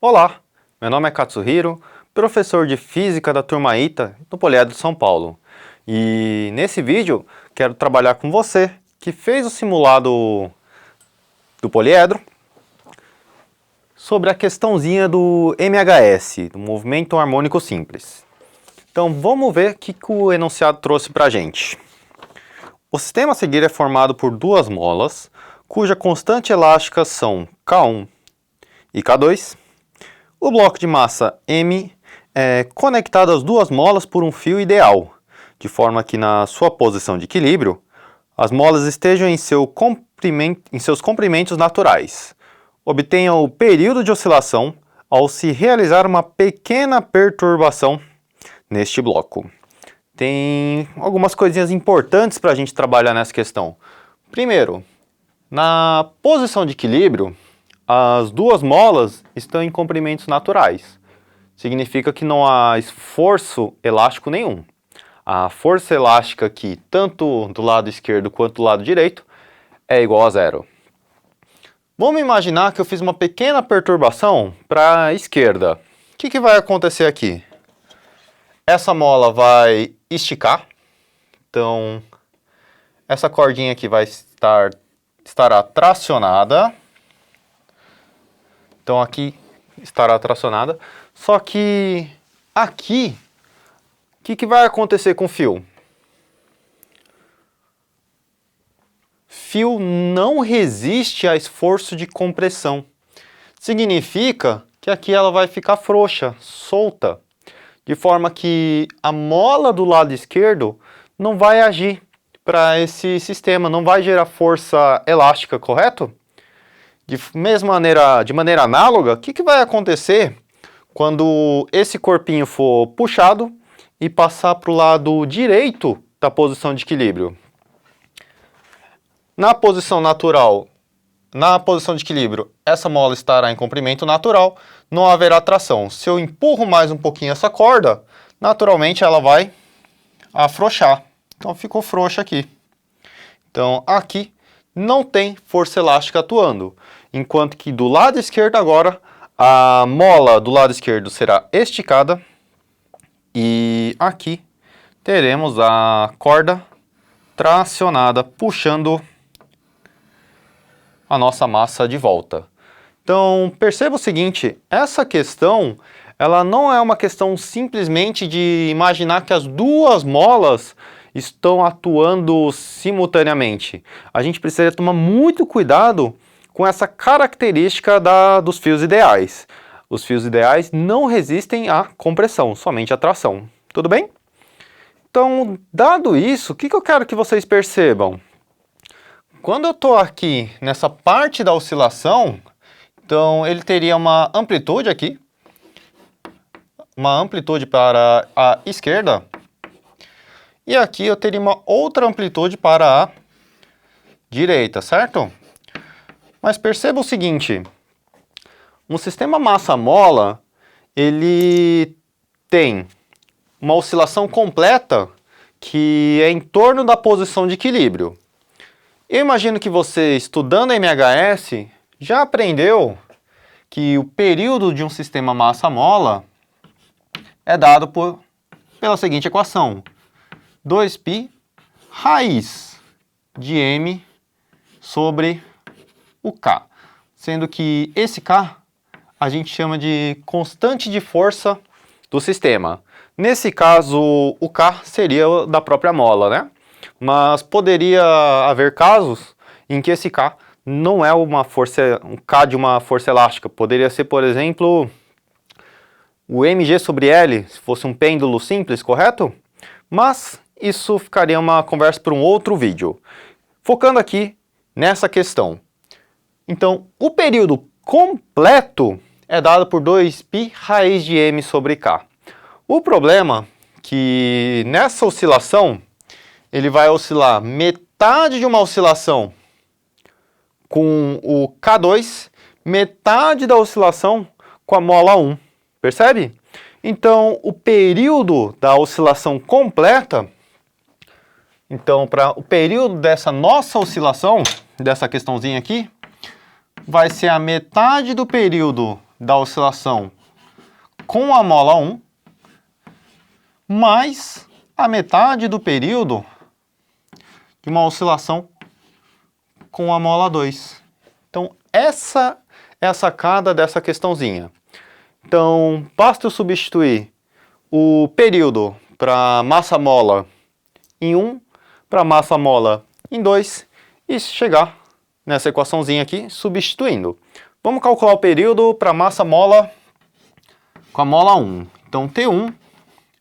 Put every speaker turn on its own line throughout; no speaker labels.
Olá, meu nome é Katsuhiro, professor de Física da turma ITA do Poliedro de São Paulo. E nesse vídeo quero trabalhar com você que fez o simulado do poliedro sobre a questãozinha do MHS, do movimento harmônico simples. Então vamos ver o que o enunciado trouxe para a gente. O sistema a seguir é formado por duas molas, cuja constante elástica são K1 e K2. O bloco de massa M é conectado às duas molas por um fio ideal, de forma que na sua posição de equilíbrio, as molas estejam em seus comprimentos naturais. Obtenha o período de oscilação ao se realizar uma pequena perturbação neste bloco. Tem algumas coisinhas importantes para a gente trabalhar nessa questão. Primeiro, na posição de equilíbrio, as duas molas estão em comprimentos naturais. Significa que não há esforço elástico nenhum. A força elástica aqui, tanto do lado esquerdo quanto do lado direito, é igual a zero. Vamos imaginar que eu fiz uma pequena perturbação para a esquerda. O que vai acontecer aqui? Essa mola vai esticar. Então, essa cordinha aqui vai estará tracionada. Então aqui estará tracionada, só que aqui, o que vai acontecer com o fio? Fio não resiste a esforço de compressão. Significa que aqui ela vai ficar frouxa, solta, de forma que a mola do lado esquerdo não vai agir para esse sistema, não vai gerar força elástica, correto? De maneira análoga, o que vai acontecer quando esse corpinho for puxado e passar para o lado direito da posição de equilíbrio? Na posição de equilíbrio, essa mola estará em comprimento natural, não haverá tração. Se eu empurro mais um pouquinho essa corda, naturalmente ela vai afrouxar. Então ficou frouxa aqui. Então aqui não tem força elástica atuando, enquanto que do lado esquerdo agora, a mola do lado esquerdo será esticada e aqui teremos a corda tracionada, puxando a nossa massa de volta. Então perceba o seguinte, essa questão ela não é uma questão simplesmente de imaginar que as duas molas estão atuando simultaneamente. A gente precisa tomar muito cuidado com essa característica dos fios ideais. Os fios ideais não resistem à compressão, somente à tração. Tudo bem? Então, dado isso, o que eu quero que vocês percebam? Quando eu estou aqui nessa parte da oscilação, então ele teria uma amplitude aqui, uma amplitude para a esquerda, e aqui eu teria uma outra amplitude para a direita, certo? Mas perceba o seguinte, um sistema massa-mola, ele tem uma oscilação completa que é em torno da posição de equilíbrio. Eu imagino que você, estudando MHS, já aprendeu que o período de um sistema massa-mola é dado pela seguinte equação. 2π raiz de m sobre o k, sendo que esse k a gente chama de constante de força do sistema. Nesse caso, o k seria da própria mola, né? Mas poderia haver casos em que esse k não é um k de uma força elástica. Poderia ser, por exemplo, o mg sobre L, se fosse um pêndulo simples, correto? Mas isso ficaria uma conversa para um outro vídeo. Focando aqui nessa questão. Então, o período completo é dado por 2π raiz de m sobre k. O problema é que nessa oscilação, ele vai oscilar metade de uma oscilação com o K2, metade da oscilação com a mola 1. Percebe? Então, o período da oscilação completa, então, para o período dessa nossa oscilação, dessa questãozinha aqui, vai ser a metade do período da oscilação com a mola 1 mais a metade do período de uma oscilação com a mola 2. Então, essa é a sacada dessa questãozinha. Então, basta eu substituir o período para massa mola em 1, para massa mola em 2 e chegar nessa equaçãozinha aqui substituindo. Vamos calcular o período para massa mola com a mola 1. Então, T1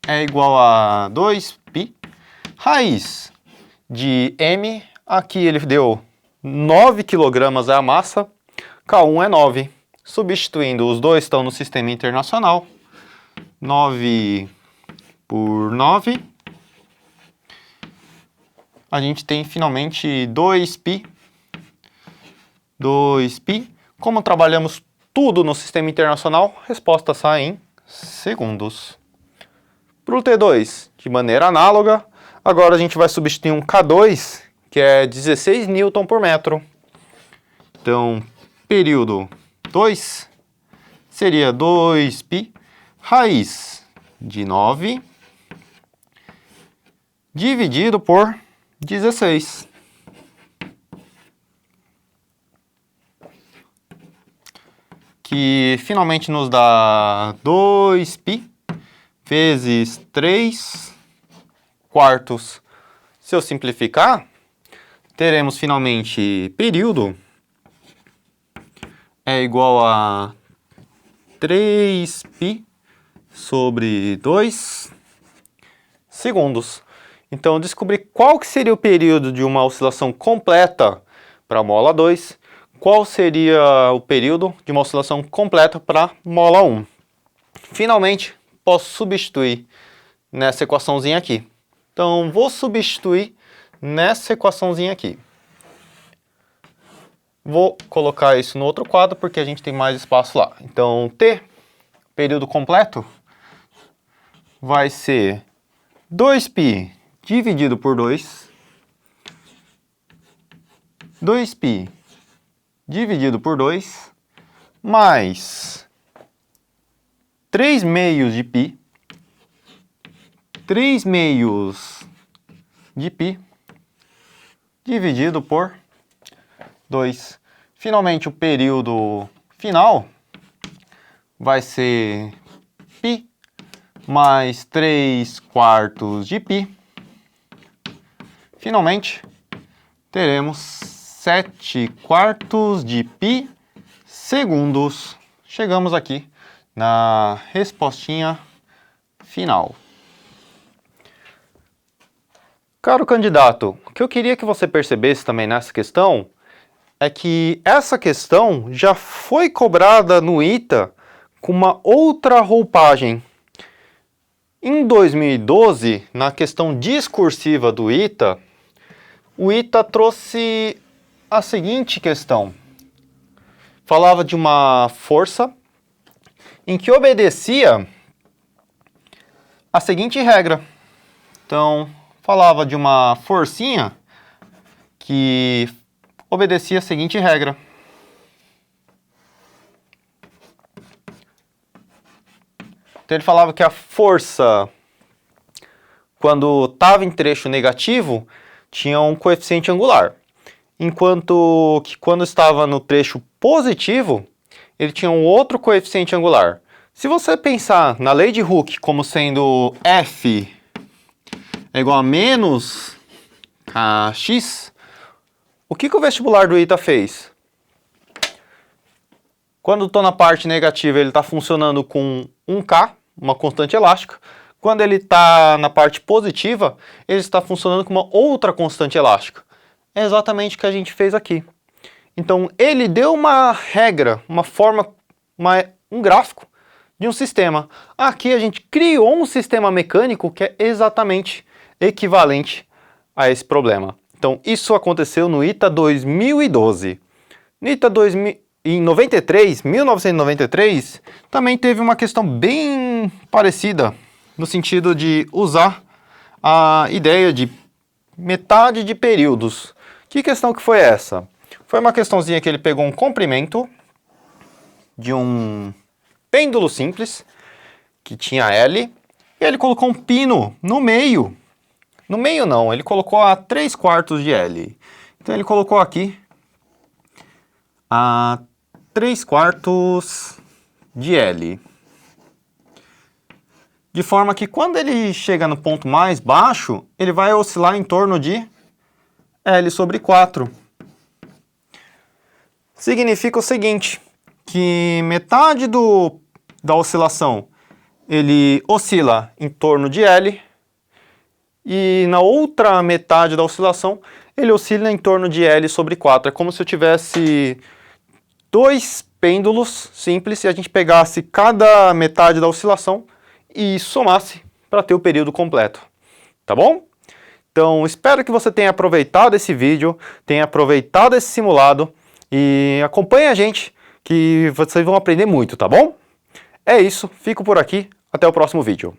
é igual a 2π raiz de m, aqui ele deu 9 kg é a massa, K1 é 9. Substituindo, os dois estão no sistema internacional. 9 por 9. A gente tem finalmente 2π. 2π. Como trabalhamos tudo no sistema internacional, a resposta sai em segundos. Para o T2, de maneira análoga, agora a gente vai substituir um K2, que é 16 Newton por metro. Então, período 2 seria 2π raiz de 9 dividido por 16. Que finalmente nos dá 2π vezes 3 quartos. Se eu simplificar, teremos finalmente período é igual a 3π sobre 2 segundos. Então, descobrir qual que seria o período de uma oscilação completa para a mola 2, qual seria o período de uma oscilação completa para a mola 1. Finalmente, posso substituir nessa equaçãozinha aqui. Então, vou substituir nessa equaçãozinha aqui. Vou colocar isso no outro quadro porque a gente tem mais espaço lá. Então, T, período completo, vai ser 2π dividido por 2. 2π dividido por 2, mais 3 meios de π. 3 meios de π dividido por 2. Finalmente, o período final vai ser π mais 3 quartos de π. Finalmente, teremos 7 quartos de π segundos. Chegamos aqui na respostinha final. Caro candidato, o que eu queria que você percebesse também nessa questão é que essa questão já foi cobrada no ITA com uma outra roupagem. Em 2012, na questão discursiva do ITA, o ITA trouxe a seguinte questão. Falava de uma força em que obedecia a seguinte regra. Então, falava de uma forcinha que obedecia a seguinte regra. Então, ele falava que a força, quando estava em trecho negativo, tinha um coeficiente angular. Enquanto que quando estava no trecho positivo, ele tinha um outro coeficiente angular. Se você pensar na lei de Hooke como sendo F é igual a menos Kx, o que o vestibular do ITA fez? Quando estou na parte negativa, ele está funcionando com 1K, uma constante elástica. Quando ele está na parte positiva, ele está funcionando com uma outra constante elástica. É exatamente o que a gente fez aqui. Então, ele deu uma regra, uma forma, um gráfico de um sistema. Aqui a gente criou um sistema mecânico que é exatamente equivalente a esse problema. Então, isso aconteceu no ITA 2012. No ITA 1993, também teve uma questão bem parecida, no sentido de usar a ideia de metade de períodos. Que questão que foi essa? Foi uma questãozinha que ele pegou um comprimento de um pêndulo simples, que tinha L, e ele colocou um pino no meio. No meio não, ele colocou a 3/4 de L. Então ele colocou aqui a 3/4 de L. De forma que quando ele chega no ponto mais baixo, ele vai oscilar em torno de L/4. Significa o seguinte, que metade da oscilação ele oscila em torno de L, e na outra metade da oscilação ele oscila em torno de L/4. É como se eu tivesse dois pêndulos simples e a gente pegasse cada metade da oscilação e somasse para ter o período completo, tá bom? Então, espero que você tenha aproveitado esse vídeo, tenha aproveitado esse simulado e acompanhe a gente que vocês vão aprender muito, tá bom? É isso, fico por aqui, até o próximo vídeo.